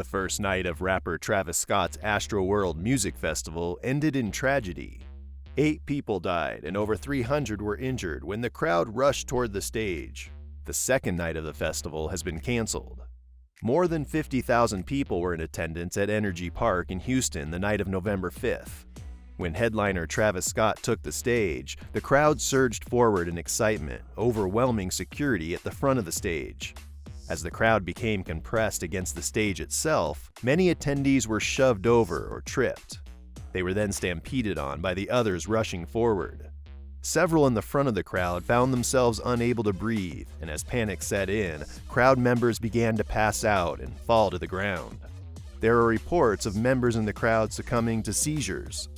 first night of rapper Travis Scott's Astroworld Music Festival ended in tragedy. 8 people died and over 300 were injured when the crowd rushed toward the stage. The second night of the festival has been canceled. More than 50,000 people were in attendance at Energy Park in Houston the night of November 5th. When headliner Travis Scott took the stage, the crowd surged forward in excitement, overwhelming security at the front of the stage. As the crowd became compressed against the stage itself, many attendees were shoved over or tripped. They were then stampeded on by the others rushing forward. Several in the front of the crowd found themselves unable to breathe, and as panic set in, crowd members began to pass out and fall to the ground. There are reports of members in the crowd succumbing to seizures.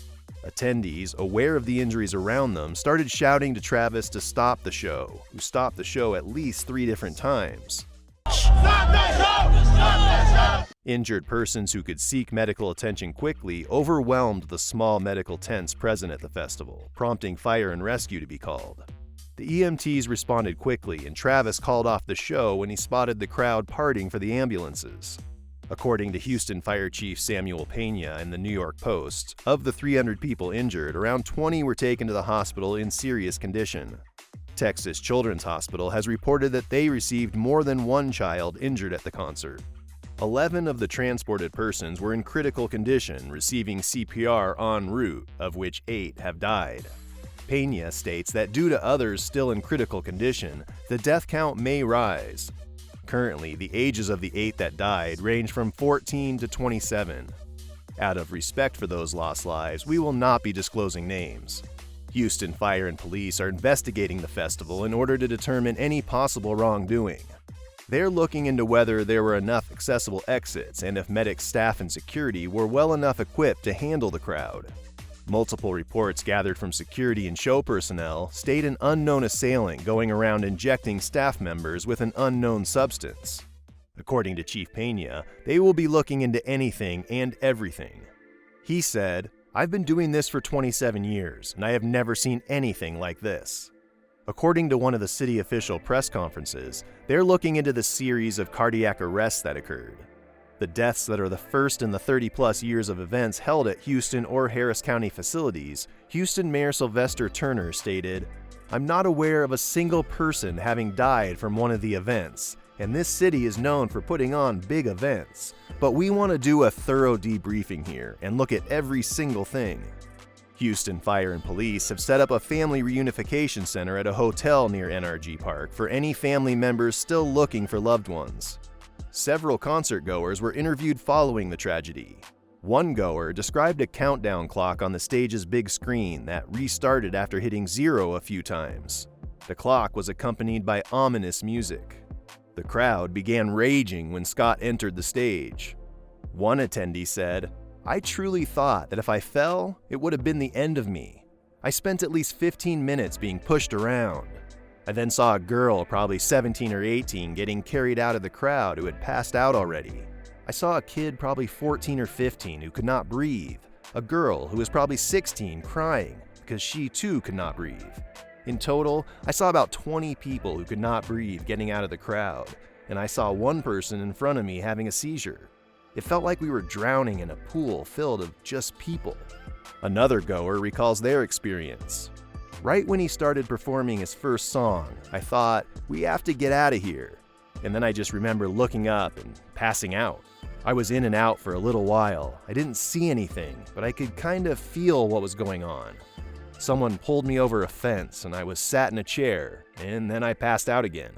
Attendees, aware of the injuries around them, started shouting to Travis to stop the show, who stopped the show at least 3 different times. Stop the show! Stop the show! Injured persons who could seek medical attention quickly overwhelmed the small medical tents present at the festival, prompting fire and rescue to be called. The EMTs responded quickly, and Travis called off the show when he spotted the crowd parting for the ambulances. According to Houston Fire Chief Samuel Pena in the New York Post, of the 300 people injured, around 20 were taken to the hospital in serious condition. Texas Children's Hospital has reported that they received more than 1 child injured at the concert. 11 of the transported persons were in critical condition, receiving CPR en route, of which 8 have died. Pena states that due to others still in critical condition, the death count may rise. Currently, the ages of the 8 that died range from 14 to 27. Out of respect for those lost lives, we will not be disclosing names. Houston Fire and Police are investigating the festival in order to determine any possible wrongdoing. They're looking into whether there were enough accessible exits and if medic staff and security were well enough equipped to handle the crowd. Multiple reports gathered from security and show personnel state an unknown assailant going around injecting staff members with an unknown substance. According to Chief Pena, they will be looking into anything and everything. He said, "I've been doing this for 27 years, and I have never seen anything like this." According to one of the city official press conferences, they're looking into the series of cardiac arrests that occurred. The deaths that are the first in the 30-plus years of events held at Houston or Harris County facilities, Houston Mayor Sylvester Turner stated, "I'm not aware of a single person having died from one of the events, and this city is known for putting on big events. But we want to do a thorough debriefing here and look at every single thing." Houston Fire and Police have set up a family reunification center at a hotel near NRG Park for any family members still looking for loved ones. Several concert goers were interviewed following the tragedy. One goer described a countdown clock on the stage's big screen that restarted after hitting 0 a few times. The clock was accompanied by ominous music. The crowd began raging when Scott entered the stage. One attendee said, "I truly thought that if I fell, it would have been the end of me. I spent at least 15 minutes being pushed around. I then saw a girl, probably 17 or 18, getting carried out of the crowd who had passed out already. I saw a kid, probably 14 or 15, who could not breathe. A girl who was probably 16 crying because she too could not breathe. In total, I saw about 20 people who could not breathe getting out of the crowd, and I saw one person in front of me having a seizure. It felt like we were drowning in a pool filled of just people." Another goer recalls their experience. "Right when he started performing his first song, I thought, we have to get out of here. And then I just remember looking up and passing out. I was in and out for a little while. I didn't see anything, but I could kind of feel what was going on. Someone pulled me over a fence and I was sat in a chair, and then I passed out again."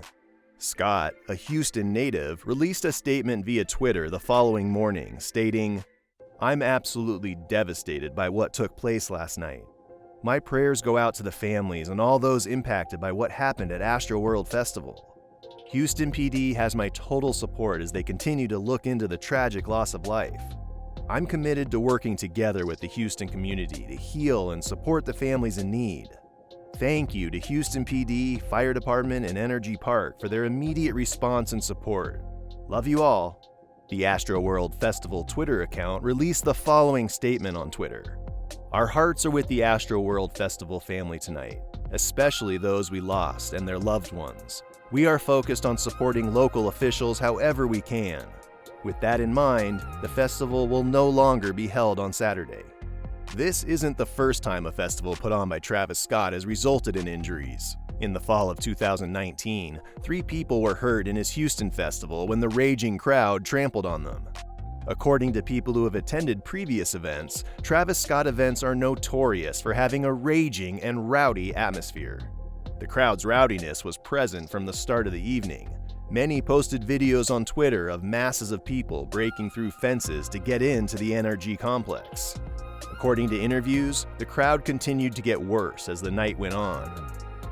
Scott, a Houston native, released a statement via Twitter the following morning stating, "I'm absolutely devastated by what took place last night. My prayers go out to the families and all those impacted by what happened at Astroworld Festival. Houston PD has my total support as they continue to look into the tragic loss of life. I'm committed to working together with the Houston community to heal and support the families in need. Thank you to Houston PD, Fire Department, and Energy Park for their immediate response and support. Love you all." The Astroworld Festival Twitter account released the following statement on Twitter. "Our hearts are with the Astroworld Festival family tonight, especially those we lost and their loved ones. We are focused on supporting local officials however we can. With that in mind, the festival will no longer be held on Saturday. This isn't the first time a festival put on by Travis Scott has resulted in injuries. In the fall of 2019, 3 people were hurt in his Houston festival when the raging crowd trampled on them. According to people who have attended previous events, Travis Scott events are notorious for having a raging and rowdy atmosphere. The crowd's rowdiness was present from the start of the evening. Many posted videos on Twitter of masses of people breaking through fences to get into the NRG complex. According to interviews, the crowd continued to get worse as the night went on.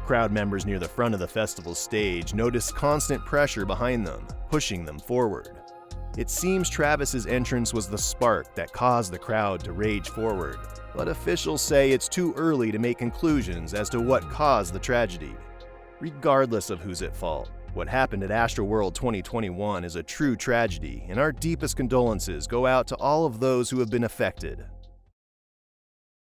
Crowd members near the front of the festival stage noticed constant pressure behind them, pushing them forward. It seems Travis's entrance was the spark that caused the crowd to rage forward, but officials say it's too early to make conclusions as to what caused the tragedy. Regardless of who's at fault, what happened at Astroworld 2021 is a true tragedy, and our deepest condolences go out to all of those who have been affected.